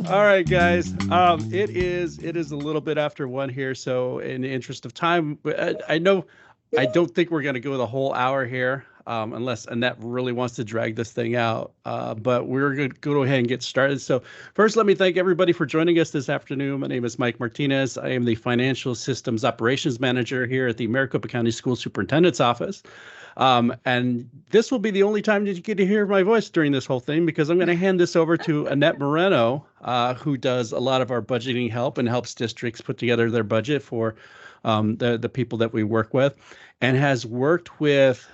All right, guys. It is a little bit after 1 here, so in the interest of time, I know I don't think we're going to go the whole hour here, unless Annette really wants to drag this thing out. But we're going to go ahead and get started. So first, let me thank everybody for joining us this afternoon. My name is Mike Martinez. I am the Financial Systems Operations Manager here at the Maricopa County School Superintendent's Office. And this will be the only time that you get to hear my voice during this whole thing, because I'm going to hand this over to Annette Moreno, who does a lot of our budgeting help and helps districts put together their budget for the people that we work with, and has worked with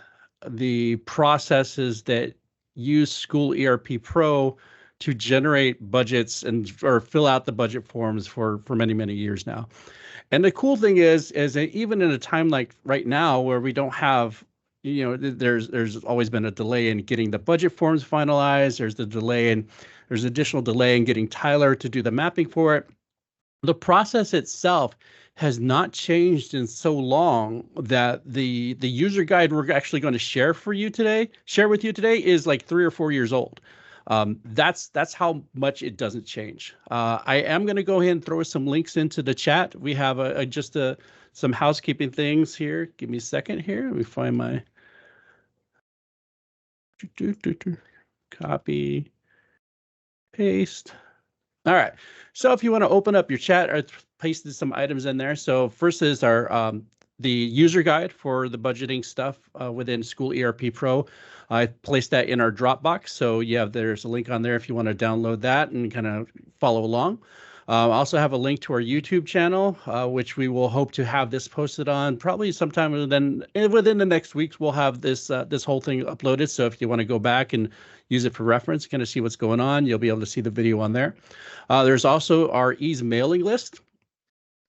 the processes that use School ERP Pro to generate budgets or fill out the budget forms for many years now. And the cool thing is that even in a time like right now where we don't have, there's always been a delay in getting the budget forms finalized. There's additional delay in getting Tyler to do the mapping for it. The process itself has not changed in so long that the user guide we're actually going to share with you today is like 3 or 4 years old. That's how much it doesn't change. I am going to go ahead and throw some links into the chat. We have some housekeeping things here. Give me a second here. Let me find my copy, paste. All right. So if you want to open up your chat, I pasted some items in there. So first is our the user guide for the budgeting stuff within School ERP Pro. I placed that in our Dropbox. So yeah, there's a link on there if you want to download that and kind of follow along. I also have a link to our YouTube channel, which we will hope to have this posted on probably sometime within the next weeks. We'll have this whole thing uploaded. So if you want to go back and use it for reference, kind of see what's going on, you'll be able to see the video on there. There's also our EASE mailing list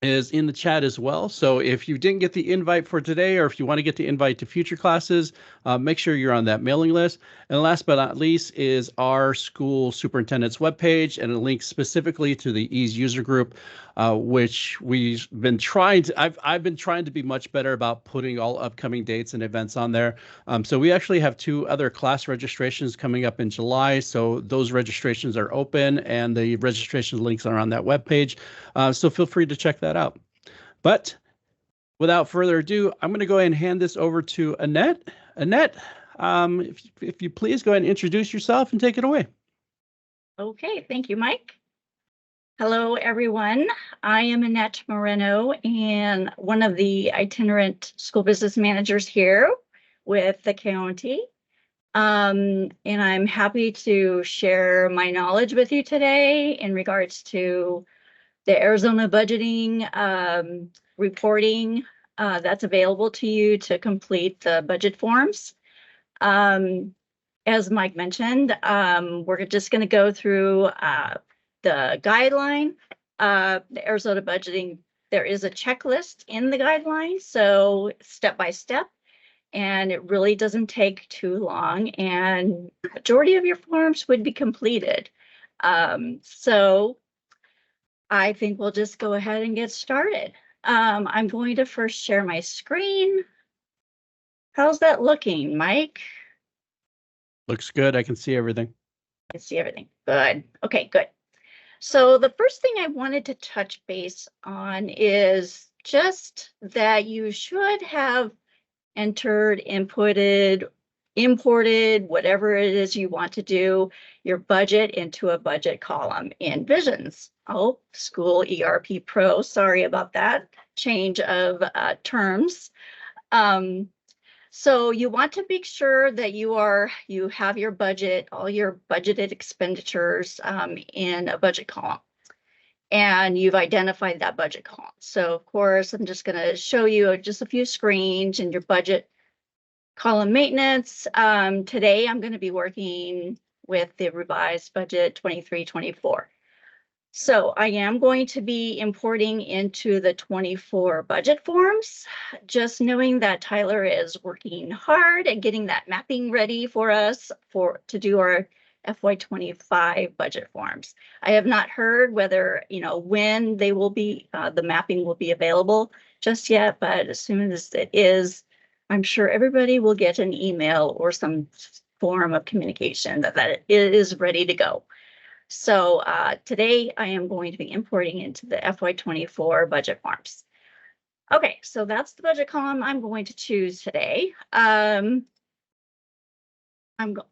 is in the chat as well. So if you didn't get the invite for today, or if you want to get the invite to future classes, make sure you're on that mailing list. And last but not least is our school superintendent's webpage and a link specifically to the EASE user group, which I've been trying to be much better about putting all upcoming dates and events on there. So we actually have 2 other class registrations coming up in July. So those registrations are open and the registration links are on that webpage. So feel free to check that out. But without further ado, I'm going to go ahead and hand this over to Annette. Annette, if you please go ahead and introduce yourself and take it away. Okay, thank you, Mike. Hello, everyone. I am Annette Moreno and one of the itinerant school business managers here with the county. And I'm happy to share my knowledge with you today in regards to the Arizona budgeting reporting that's available to you to complete the budget forms. As Mike mentioned, we're just going to go through the guideline. The Arizona budgeting, there is a checklist in the guideline, so step by step, and it really doesn't take too long, and the majority of your forms would be completed. So I think we'll just go ahead and get started. I'm going to first share my screen. How's that looking, Mike? Looks good. I can see everything. I can see everything. Good. Okay, good. So the first thing I wanted to touch base on is just that you should have entered, inputted, imported, whatever it is you want to do, your budget into a budget column in Visions. Oh, School ERP Pro. Sorry about that change of terms. So you want to make sure that you have your budget, all your budgeted expenditures in a budget column, and you've identified that budget column. So of course, I'm just going to show you just a few screens in your budget column maintenance. Today, I'm going to be working with the revised budget 23-24. So I am going to be importing into the 24 budget forms, just knowing that Tyler is working hard at getting that mapping ready for us to do our FY25 budget forms. I have not heard whether, when they will be, the mapping will be available just yet, but as soon as it is, I'm sure everybody will get an email or some form of communication that it is ready to go. So today I am going to be importing into the FY24 budget forms. Okay, so that's the budget column I'm going to choose today. I'm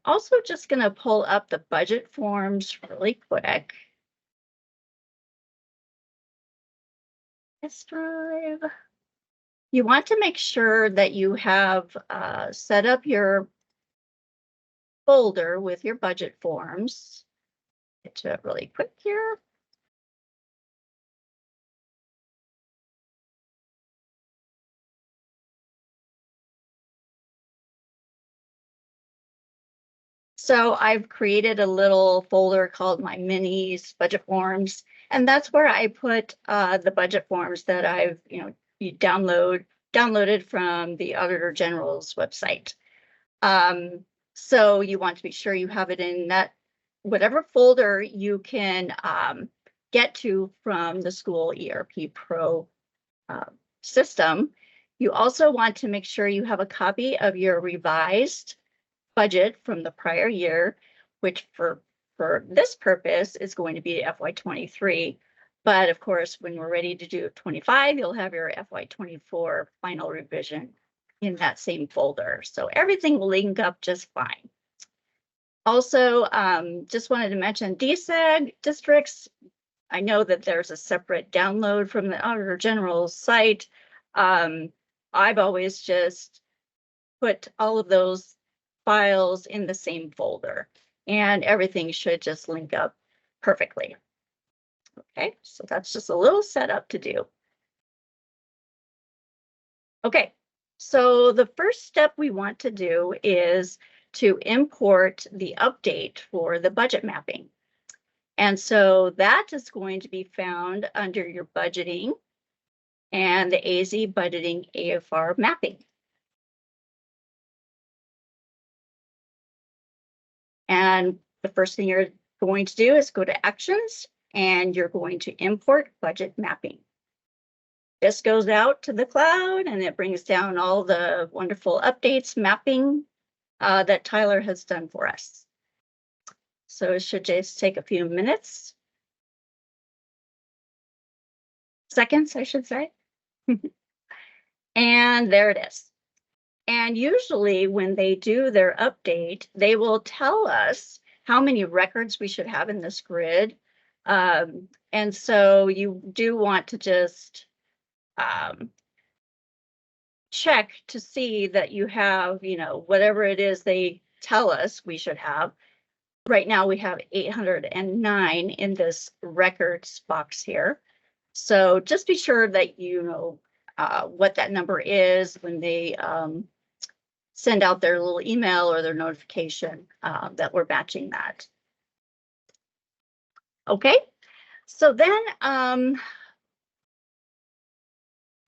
also just going to pull up the budget forms really quick. Let's drive. You want to make sure that you have set up your folder with your budget forms. Get to it really quick here. So I've created a little folder called my minEASE budget forms, and that's where I put the budget forms that I've you downloaded from the Auditor General's website. So you want to be sure you have it in that whatever folder you can get to from the School ERP Pro system. You also want to make sure you have a copy of your revised budget from the prior year, which for this purpose is going to be FY23. But of course, when we're ready to do 25, you'll have your FY24 final revision in that same folder. So everything will link up just fine. Also, just wanted to mention DSEG districts. I know that there's a separate download from the Auditor General's site. I've always just put all of those files in the same folder, and everything should just link up perfectly. Okay, so that's just a little setup to do. Okay, so the first step we want to do is to import the update for the budget mapping. And so that is going to be found under your budgeting and the AZ budgeting AFR mapping. And the first thing you're going to do is go to Actions, and you're going to import budget mapping. This goes out to the cloud, and it brings down all the wonderful updates, mapping that Tyler has done for us. So it should just take a few minutes. Seconds, I should say. And there it is. And usually when they do their update, they will tell us how many records we should have in this grid. And so you do want to just check to see that you have, whatever it is they tell us we should have. Right now we have 809 in this records box here. So just be sure that you know what that number is when they send out their little email or their notification that we're matching that. Okay, so then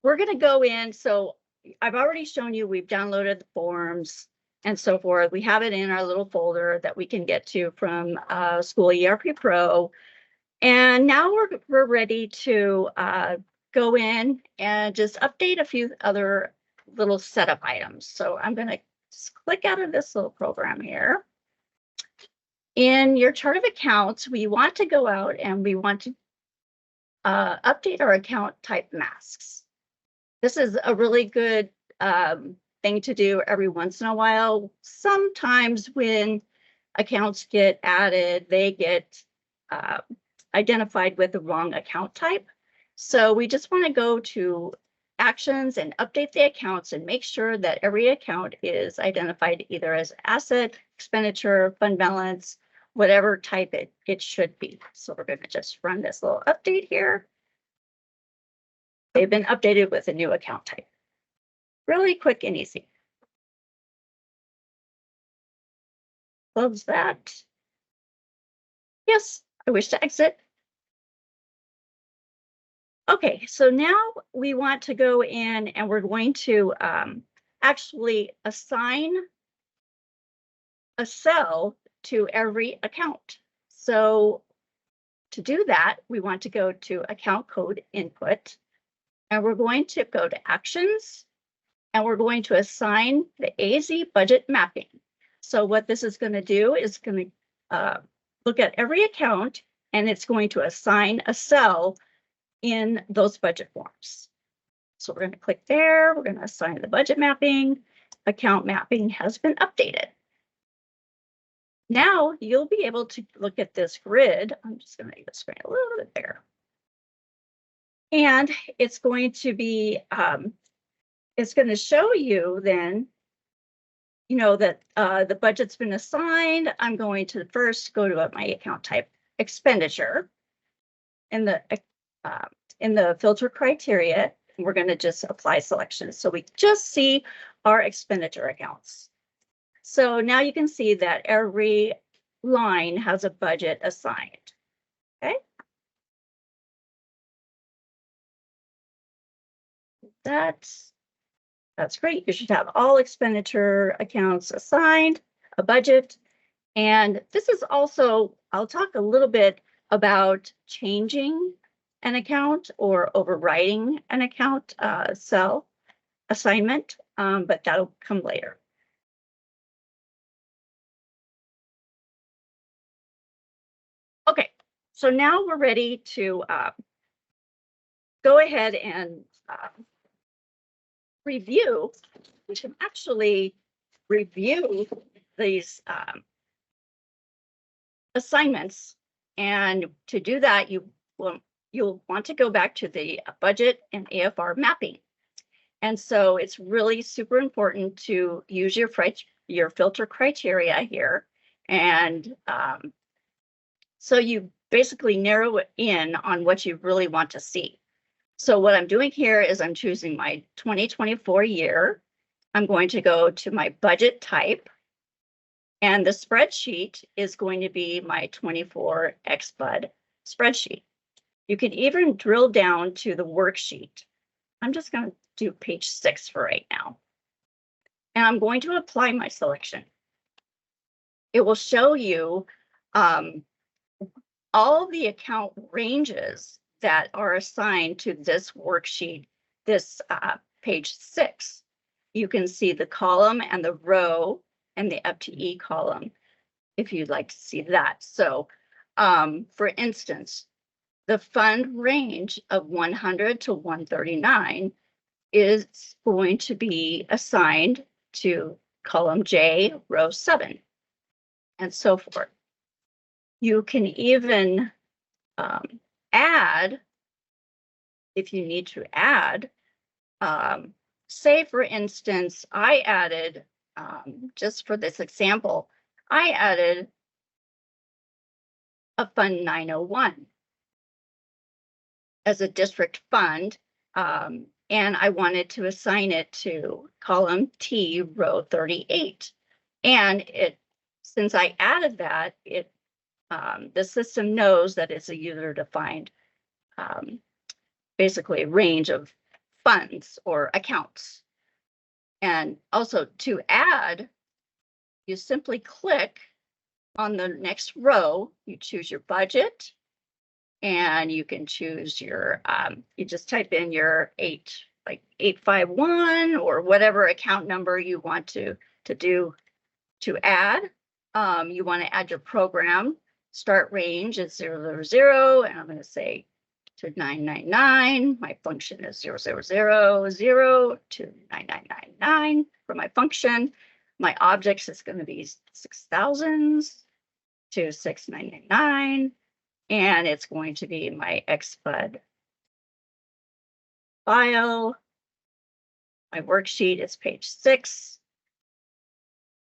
we're going to go in. So I've already shown you we've downloaded the forms and so forth. We have it in our little folder that we can get to from School ERP Pro. And now we're ready to go in and just update a few other little setup items. So I'm going to just click out of this little program here. In your chart of accounts, we want to go out and we want to update our account type masks. This is a really good thing to do every once in a while. Sometimes when accounts get added, they get identified with the wrong account type. So we just want to go to Actions and update the accounts and make sure that every account is identified either as asset, expenditure, fund balance, whatever type it should be. So we're going to just run this little update here. They've been updated with a new account type. Really quick and easy. Close that. Yes, I wish to exit. Okay, so now we want to go in and we're going to actually assign a cell to every account. So to do that, we want to go to account code input, and we're going to go to Actions, and we're going to assign the AZ budget mapping. So what this is going to do is going to look at every account, and it's going to assign a cell in those budget forms. So we're going to click there. We're going to assign the budget mapping. Account mapping has been updated. Now you'll be able to look at this grid. I'm just going to make the screen a little bit bigger. And it's going to be, it's going to show you then, that the budget's been assigned. I'm going to first go to my account type expenditure. In the filter criteria, we're going to just apply selections. So we just see our expenditure accounts. So now you can see that every line has a budget assigned. Okay. That's great. You should have all expenditure accounts assigned, a budget. And this is also, I'll talk a little bit about changing an account or overriding an account cell assignment, but that'll come later. Okay, so now we're ready to go ahead and review. We can actually review these assignments, and to do that, you'll want to go back to the budget and AFR mapping. And so it's really super important to use your filter criteria here, and so you basically narrow it in on what you really want to see. So what I'm doing here is I'm choosing my 2024 year. I'm going to go to my budget type, and the spreadsheet is going to be my 24 XBUD spreadsheet. You can even drill down to the worksheet. I'm just going to do page 6 for right now. And I'm going to apply my selection. It will show you all the account ranges that are assigned to this worksheet, this page 6. You can see the column and the row and the FTE column if you'd like to see that. So for instance, the fund range of 100 to 139 is going to be assigned to column J, row 7, and so forth. You can even add, if you need to add, say for instance, I added, just for this example, I added a fund 901 as a district fund, and I wanted to assign it to column T, row 38. And since I added that, the system knows that it's a user-defined, basically a range of funds or accounts. And also to add, you simply click on the next row, you choose your budget, and you can choose your, you just type in your 851 or whatever account number you want to add. You want to add your program. Start range is 000, and I'm going to say to 999. My function is 0000 to 9999 for my function. My objects is going to be 6000s to 6999, and it's going to be my XBUD file. My worksheet is page 6.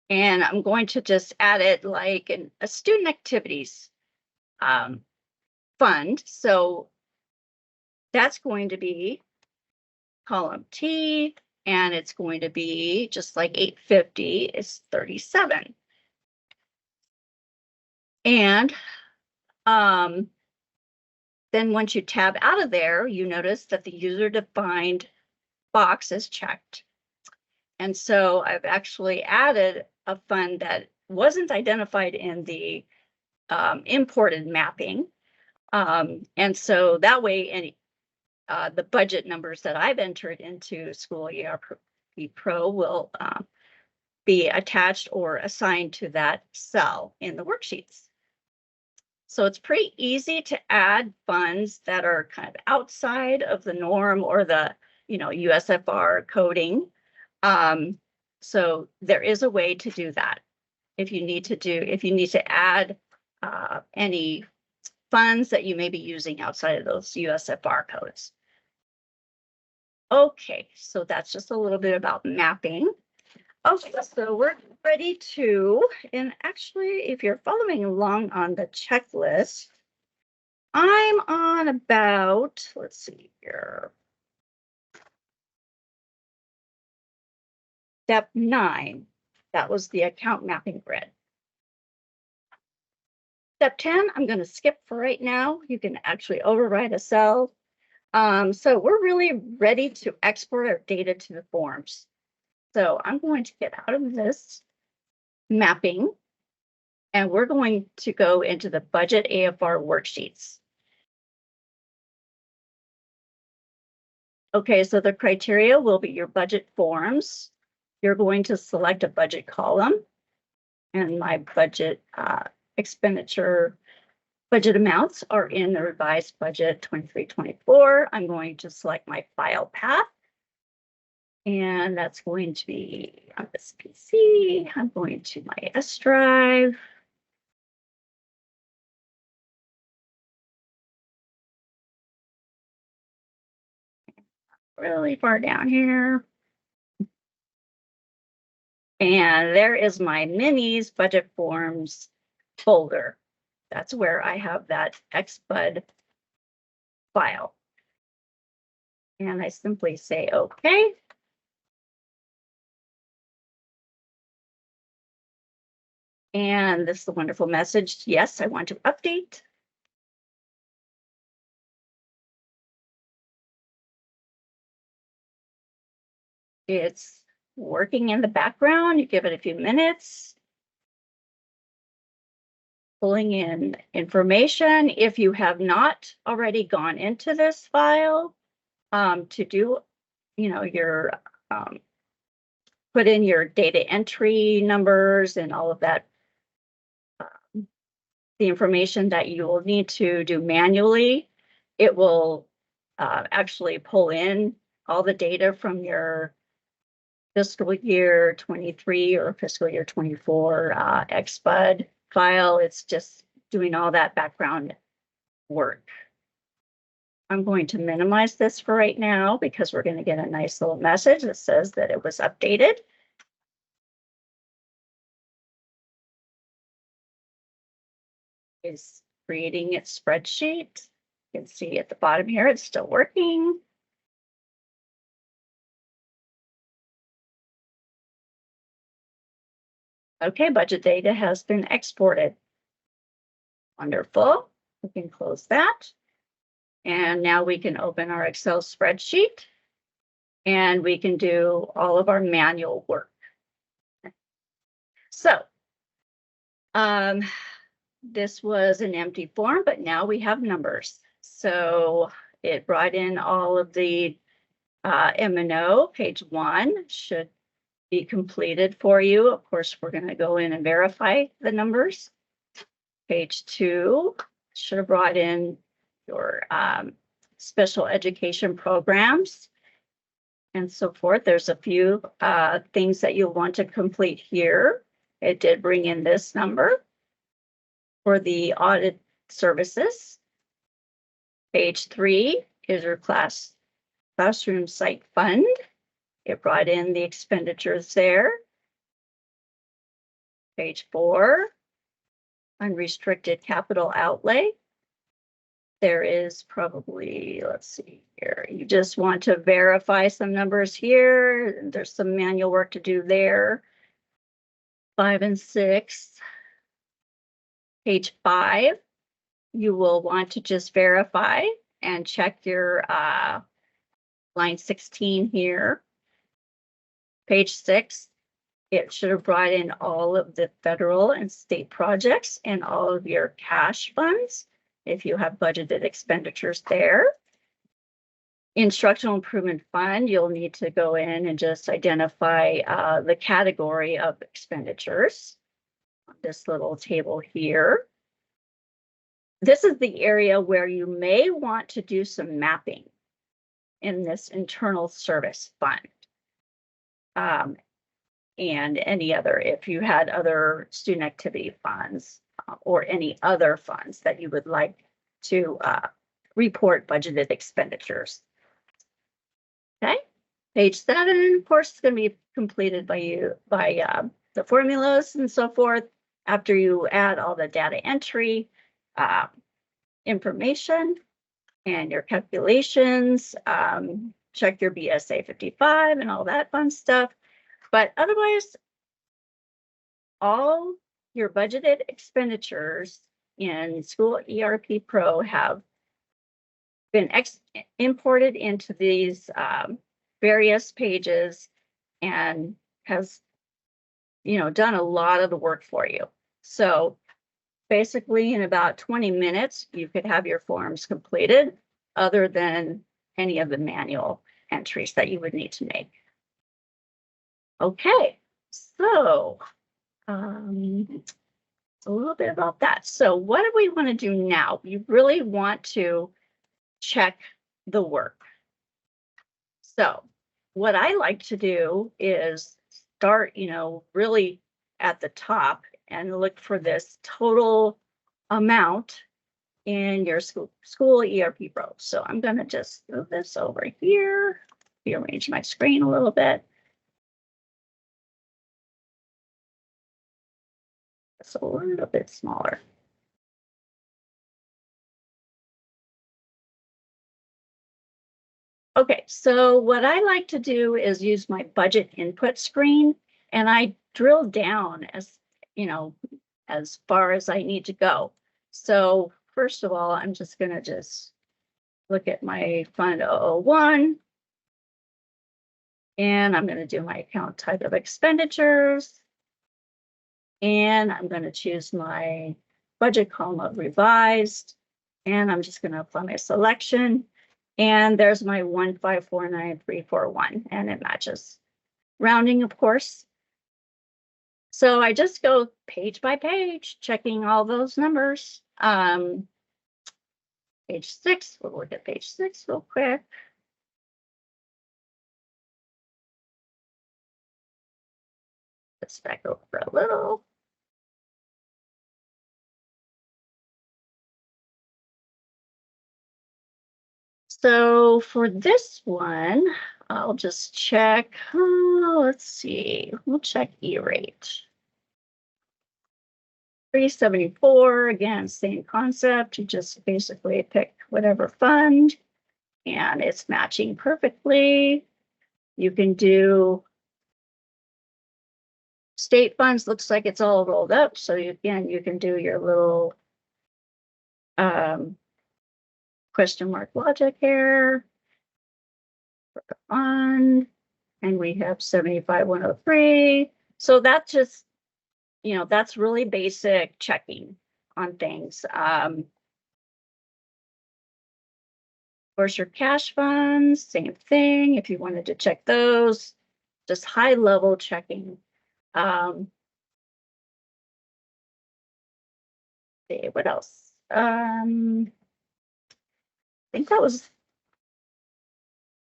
And I'm going to just add it like a student activities fund. So that's going to be column T, and it's going to be just like 850 is 37. And then once you tab out of there, you notice that the user-defined box is checked. And so I've actually added a fund that wasn't identified in the imported mapping. And so that way, the budget numbers that I've entered into School ERP Pro will be attached or assigned to that cell in the worksheets. So it's pretty easy to add funds that are kind of outside of the norm or the, USFR coding. So there is a way to do that. If you need to add any funds that you may be using outside of those USFR codes. Okay, so that's just a little bit about mapping. Okay, so we're ready to, and actually, if you're following along on the checklist, I'm on about, let's see here, step 9. That was the account mapping grid. Step 10, I'm going to skip for right now. You can actually override a cell. So we're really ready to export our data to the forms. So I'm going to get out of this mapping, and we're going to go into the budget AFR worksheets. Okay, so the criteria will be your budget forms. You're going to select a budget column, and my budget expenditure budget amounts are in the revised budget 23-24. I'm going to select my file path, and that's going to be on this PC. I'm going to my S drive. Really far down here. And there is my minis budget forms folder. That's where I have that XBUD file. And I simply say, okay. And this is the wonderful message. Yes, I want to update. It's working in the background. You give it a few minutes. Pulling in information. If you have not already gone into this file to do, your put in your data entry numbers and all of that, the information that you will need to do manually, it will actually pull in all the data from your fiscal year 23 or fiscal year 24 XBUD file. It's just doing all that background work. I'm going to minimize this for right now because we're going to get a nice little message that says that it was updated. It's creating its spreadsheet. You can see at the bottom here, it's still working. Okay, budget data has been exported. Wonderful. We can close that. And now we can open our Excel spreadsheet and we can do all of our manual work. So this was an empty form, but now we have numbers. So it brought in all of the M&O. Page 1 should be completed for you. Of course, we're going to go in and verify the numbers. Page 2 should have brought in your special education programs and so forth. There's a few things that you'll want to complete here. It did bring in this number for the audit services. Page 3 is your classroom site fund. It brought in the expenditures there. Page 4, unrestricted capital outlay. There is probably, let's see here, you just want to verify some numbers here. There's some manual work to do there. 5 and 6. Page 5, you will want to just verify and check your line 16 here. Page 6, it should have brought in all of the federal and state projects and all of your cash funds if you have budgeted expenditures there. Instructional Improvement Fund, you'll need to go in and just identify the category of expenditures on this little table here. this is the area where you may want to do some mapping in this internal service fund. And any other, if you had other student activity funds or any other funds that you would like to report budgeted expenditures. Okay, page 7, of course, is going to be completed by you by the formulas and so forth. After you add all the data entry information and your calculations, check your BSA 55 and all that fun stuff. But otherwise, all your budgeted expenditures in School ERP Pro have been imported into these various pages and has, done a lot of the work for you. So basically in about 20 minutes, you could have your forms completed other than any of the manual entries that you would need to make. Okay, so a little bit about that. So what do we want to do now? We really want to check the work. So what I like to do is start, really at the top and look for this total amount in your School ERP Pro. So I'm going to just move this over here, rearrange my screen a little bit. It's a little bit smaller. Okay, so what I like to do is use my budget input screen, and I drill down as far as I need to go. So first of all, I'm just going to look at my fund 001, and I'm going to do my account type of expenditures. And I'm going to choose my budget column of revised, and I'm just going to apply my selection. And there's my 1549341, and it matches. Rounding, of course. So I just go page by page, checking all those numbers. Page 6, we'll look at page 6 real quick. Let's back over a little. So for this one, I'll just check, let's see, we'll check E-rate. 374, again, same concept. You just basically pick whatever fund and it's matching perfectly. You can do state funds, looks like it's all rolled up. So again, you can do your little question mark logic here. Fund, and we have 75103. So that just, that's really basic checking on things. Of course, your cash funds, same thing. If you wanted to check those, just high level checking. See what else? I think that was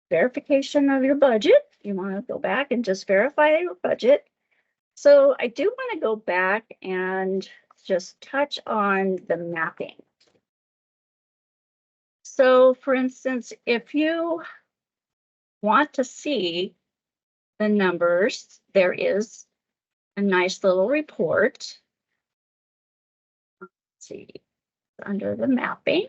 verification of your budget. You want to go back and just verify your budget. So I do want to go back and just touch on the mapping. So for instance, if you want to see the numbers, there is a nice little report. Let's see, under the mapping.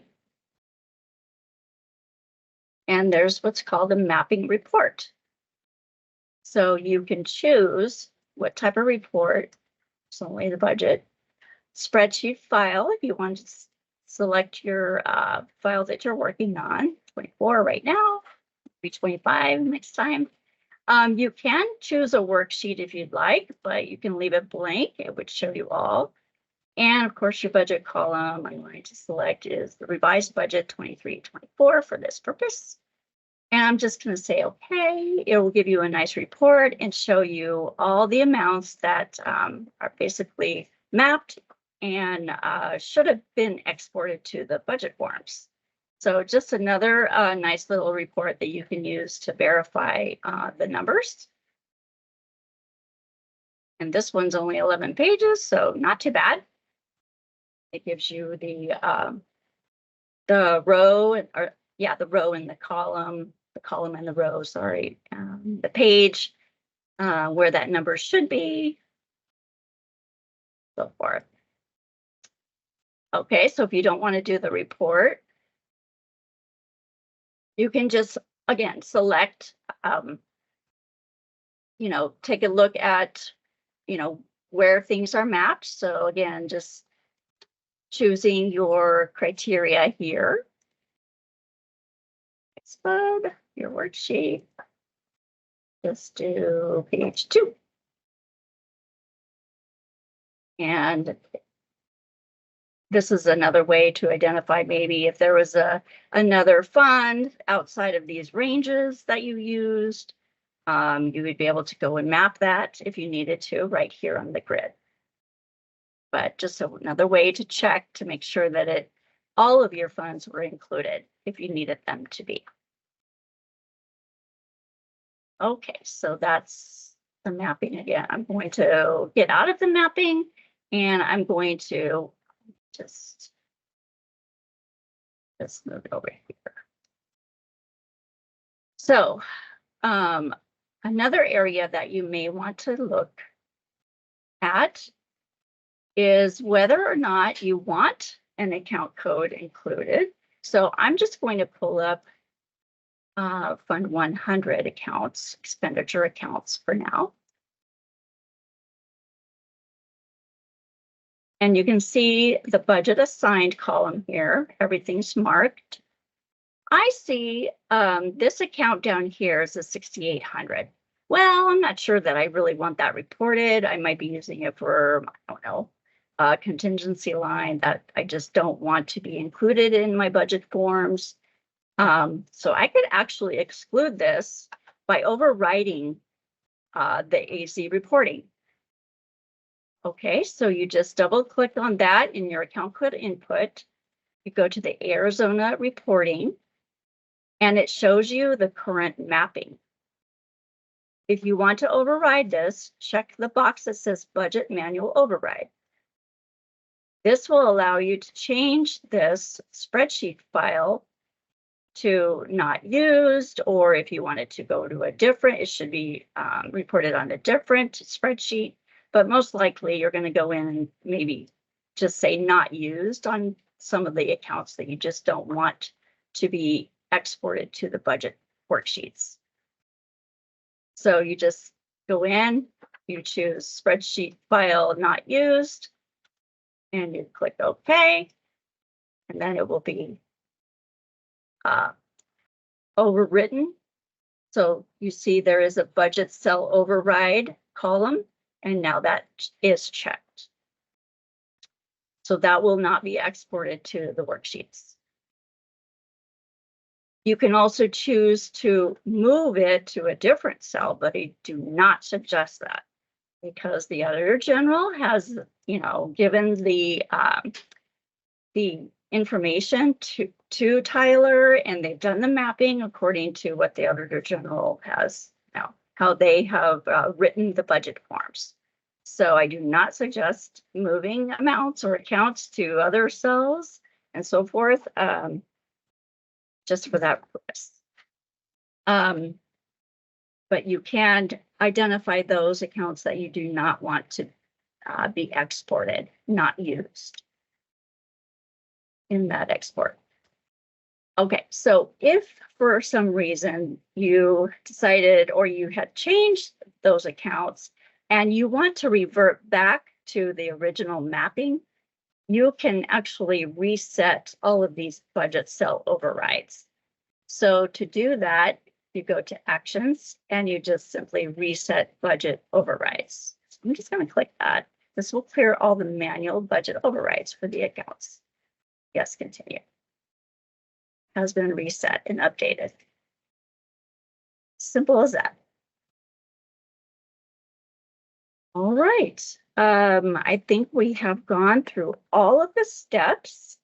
And there's what's called a mapping report. So you can choose what type of report. It's only the budget spreadsheet file. If you want to select your file that you're working on, 24 right now, be 25 next time. You can choose a worksheet if you'd like, but you can leave it blank. It would show you all. And of course, your budget column I'm going to select is the revised budget 23-24 for this purpose. And I'm just going to say, okay, it will give you a nice report and show you all the amounts that are basically mapped and should have been exported to the budget forms. So just another nice little report that you can use to verify the numbers. And this one's only 11 pages, so not too bad. It gives you the row, or yeah, the row and the column and the row, sorry, the page where that number should be, so forth. Okay, so if you don't want to do the report, you can just, again, select, you know, take a look at, you know, where things are mapped. So again, just choosing your criteria here. Export your worksheet. Just do page 2. And this is another way to identify maybe if there was another fund outside of these ranges that you used. You would be able to go and map that if you needed to right here on the grid. But just another way to check to make sure that all of your funds were included if you needed them to be. Okay, so that's the mapping again. I'm going to get out of the mapping and I'm going to just move it over here. So another area that you may want to look at is whether or not you want an account code included. So I'm just going to pull up Fund 100 accounts, expenditure accounts for now. And you can see the budget assigned column here. Everything's marked. I see this account down here is a 6,800. Well, I'm not sure that I really want that reported. I might be using it for, I don't know, a contingency line that I just don't want to be included in my budget forms. So I could actually exclude this by overriding the AZ reporting. Okay, so you just double click on that in your account code input. You go to the Arizona reporting and it shows you the current mapping. If you want to override this, check the box that says budget manual override. This will allow you to change this spreadsheet file to not used, or if you wanted to go to a different, it should be reported on a different spreadsheet. But most likely you're going to go in and maybe just say not used on some of the accounts that you just don't want to be exported to the budget worksheets. So you just go in, you choose spreadsheet file not used, and you click OK, and then it will be overwritten. So you see there is a budget cell override column, and now that is checked. So that will not be exported to the worksheets. You can also choose to move it to a different cell, but I do not suggest that because the Auditor General has, you know, given the information to Tyler, and they've done the mapping according to what the Auditor General has, you know, how they have written the budget forms. So I do not suggest moving amounts or accounts to other cells and so forth, just for that purpose. But you can identify those accounts that you do not want to be exported, not used in that export. Okay, so if for some reason you decided or you had changed those accounts and you want to revert back to the original mapping, you can actually reset all of these budget cell overrides. So to do that, you go to Actions and you just simply reset budget overrides. So I'm just going to click that. This will clear all the manual budget overrides for the accounts. Yes, continue. Has been reset and updated. Simple as that. All right. I think we have gone through all of the steps.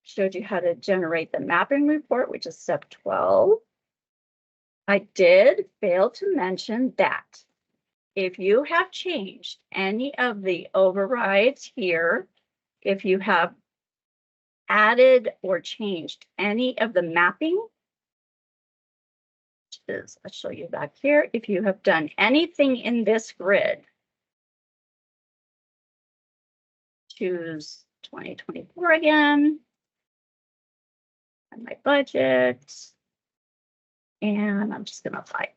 Showed you how to generate the mapping report, which is step 12. I did fail to mention that if you have changed any of the overrides here, if you have added or changed any of the mapping, which is, I'll show you back here, if you have done anything in this grid, choose 2024 again, and my budget, and I'm just going to apply.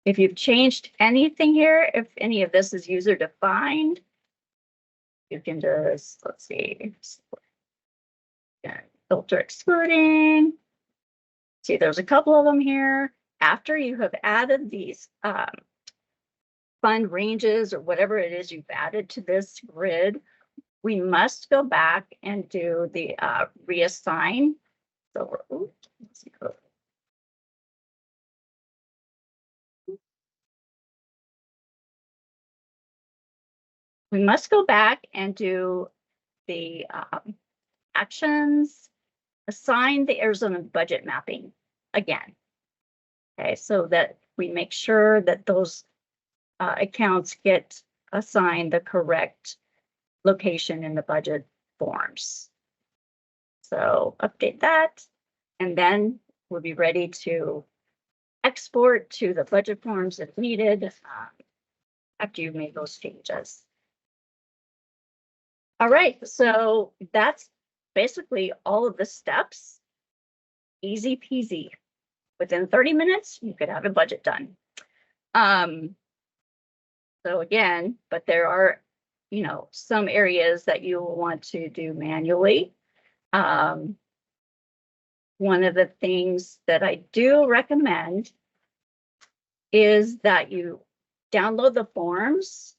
If you've changed anything here, if any of this is user defined, you can just, let's see, filter excluding. See, there's a couple of them here. After you have added these fund ranges or whatever it is you've added to this grid, we must go back and do the reassign. So we're, let's see. We must go back and do the actions, assign the Arizona budget mapping again. Okay, so that we make sure that those accounts get assigned the correct location in the budget forms. So update that, and then we'll be ready to export to the budget forms if needed after you've made those changes. All right, so that's basically all of the steps. Easy peasy. Within 30 minutes, you could have a budget done. So again, but there are, you know, some areas that you will want to do manually. One of the things that I do recommend is that you download the forms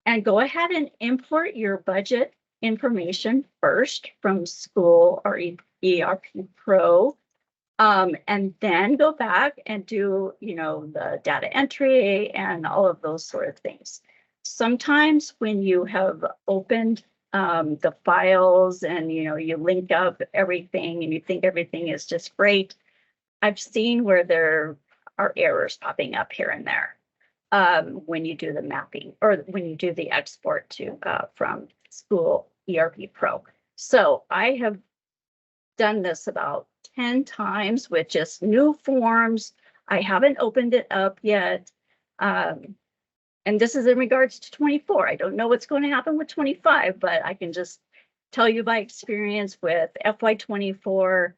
and go ahead and import your budget information first from School ERP Pro, and then go back and do, you know, the data entry and all of those sort of things. Sometimes when you have opened the files and, you know, you link up everything and you think everything is just great, I've seen where there are errors popping up here and there when you do the mapping or when you do the export to from School ERP Pro. So I have done this about 10 times with just new forms. I haven't opened it up yet. And this is in regards to 24. I don't know what's going to happen with 25, but I can just tell you by experience with FY24,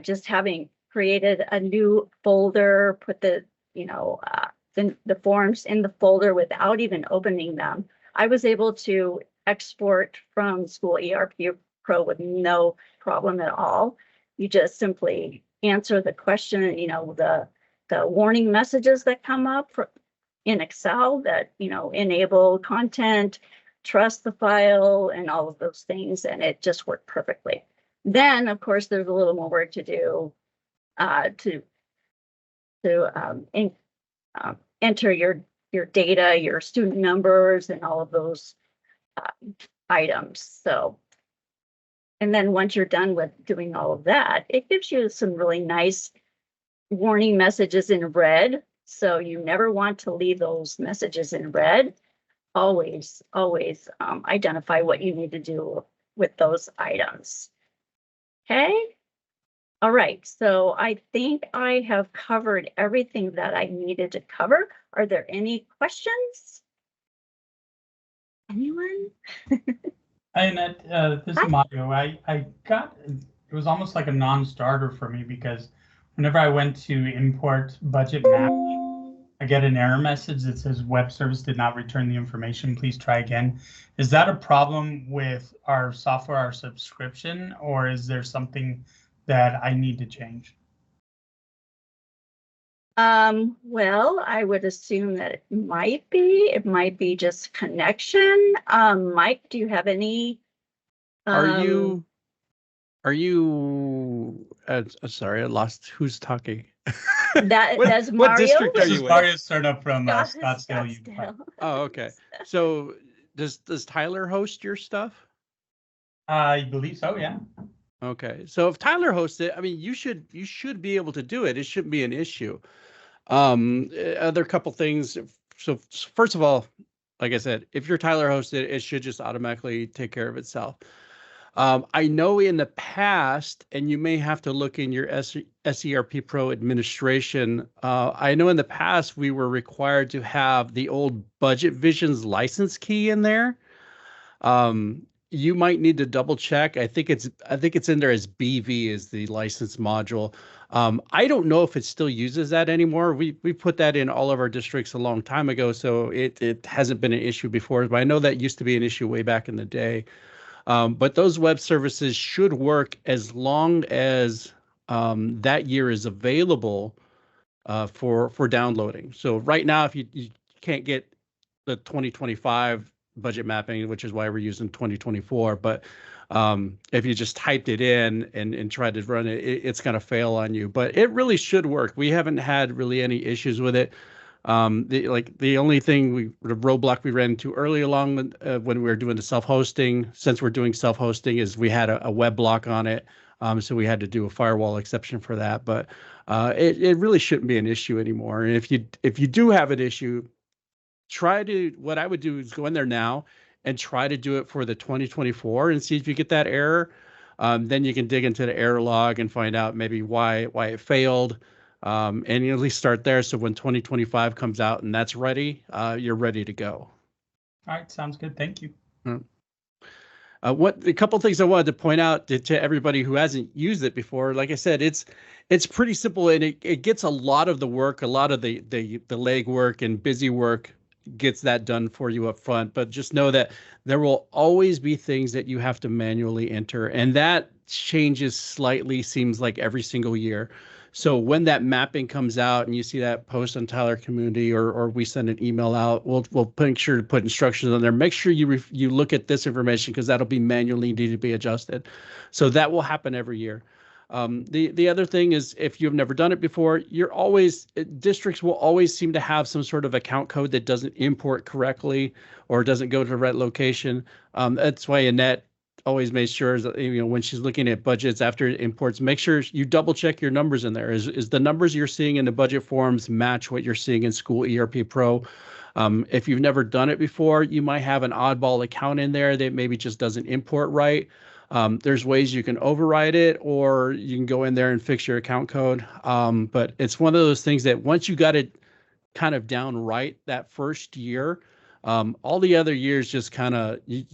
just having created a new folder, put the, you know, the forms in the folder without even opening them. I was able to export from School ERP Pro with no problem at all. You just simply answer the question, you know, the warning messages that come up in Excel that, you know, enable content, trust the file, and all of those things, and it just worked perfectly. Then, of course, there's a little more work to do enter your data, your student numbers, and all of those items. So, and then once you're done with doing all of that, it gives you some really nice warning messages in red. So you never want to leave those messages in red. Always identify what you need to do with those items. Okay. All right, so I think I have covered everything that I needed to cover. Are there any questions? Anyone? Hi, Annette. This is Mario. I got, it was almost like a non-starter for me because whenever I went to import budget map, I get an error message that says web service did not return the information. Please try again. Is that a problem with our software, our subscription, or is there something that I need to change? Well, I would assume that it might be just connection. Mike, do you have any? Are you sorry, I lost who's talking. That's what Mario. district are This is you in? Mario Cerna from Scott- Scottsdale, Utah. Scottsdale. Oh, okay. So does Tyler host your stuff? I believe so, yeah. Okay. So if Tyler hosts it, I mean, you should be able to do it. It shouldn't be an issue. Other couple things. So first of all, like I said, if you're Tyler hosted, it should just automatically take care of itself. I know in the past, and you may have to look in your SERP Pro administration. I know in the past we were required to have the old Budget Visions license key in there. You might need to double check. I think it's in there as BV is the license module. I don't know if it still uses that anymore. We put that in all of our districts a long time ago, so it hasn't been an issue before. But I know that used to be an issue way back in the day. But those web services should work as long as that year is available for downloading. So right now, if you can't get the 2025 budget mapping, which is why we're using 2024, but if you just typed it in and tried to run it, it's going to fail on you. But it really should work. We haven't had really any issues with it. The only thing the roadblock we ran into early along when we were doing the self-hosting, since we're doing self-hosting, is we had a web block on it. So we had to do a firewall exception for that. But it really shouldn't be an issue anymore. And if you do have an issue, what I would do is go in there now and try to do it for the 2024 and see if you get that error. Then you can dig into the error log and find out maybe why it failed. And you at least start there. So when 2025 comes out and that's ready, you're ready to go. All right, sounds good. Thank you. A couple of things I wanted to point out to everybody who hasn't used it before. Like I said, it's pretty simple, and it gets a lot of the work, a lot of the leg work and busy work gets that done for you up front. But just know that there will always be things that you have to manually enter, and that changes slightly, seems like every single year. So when that mapping comes out and you see that post on Tyler Community or we send an email out, we'll make sure to put instructions on there. Make sure you look at this information because that'll be manually need to be adjusted. So that will happen every year. The other thing is, if you've never done it before, districts will always seem to have some sort of account code that doesn't import correctly or doesn't go to the right location. That's why Annette always makes sure that, when she's looking at budgets after imports, make sure you double check your numbers in there. Is the numbers you're seeing in the budget forms match what you're seeing in School ERP Pro? If you've never done it before, you might have an oddball account in there that maybe just doesn't import right. There's ways you can override it, or you can go in there and fix your account code. But it's one of those things that once you got it kind of down right that first year, all the other years just kind of you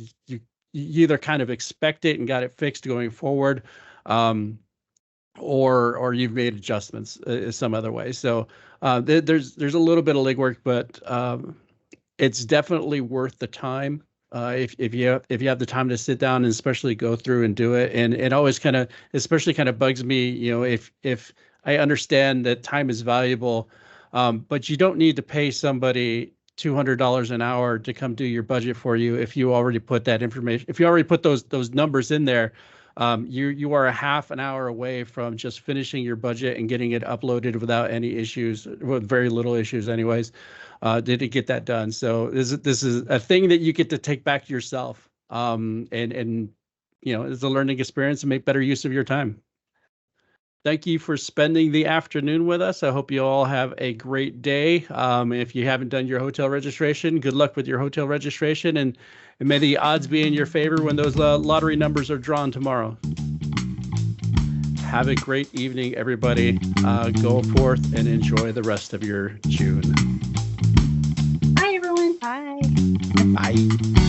either kind of expect it and got it fixed going forward, or you've made adjustments some other way. So there's a little bit of legwork, but it's definitely worth the time. If you have the time to sit down and especially go through and do it. And it always especially bugs me, if I understand that time is valuable, but you don't need to pay somebody $200 an hour to come do your budget for you if you already put that information, if you already put those numbers in there. You are a half an hour away from just finishing your budget and getting it uploaded without any issues, with very little issues anyways. Did it get that done? So this is a thing that you get to take back to yourself, and it's a learning experience and make better use of your time. Thank you for spending the afternoon with us. I hope you all have a great day. If you haven't done your hotel registration, good luck with your hotel registration, and may the odds be in your favor when those lottery numbers are drawn tomorrow. Have a great evening, everybody. Go forth and enjoy the rest of your June. Bye, everyone. Bye. Bye.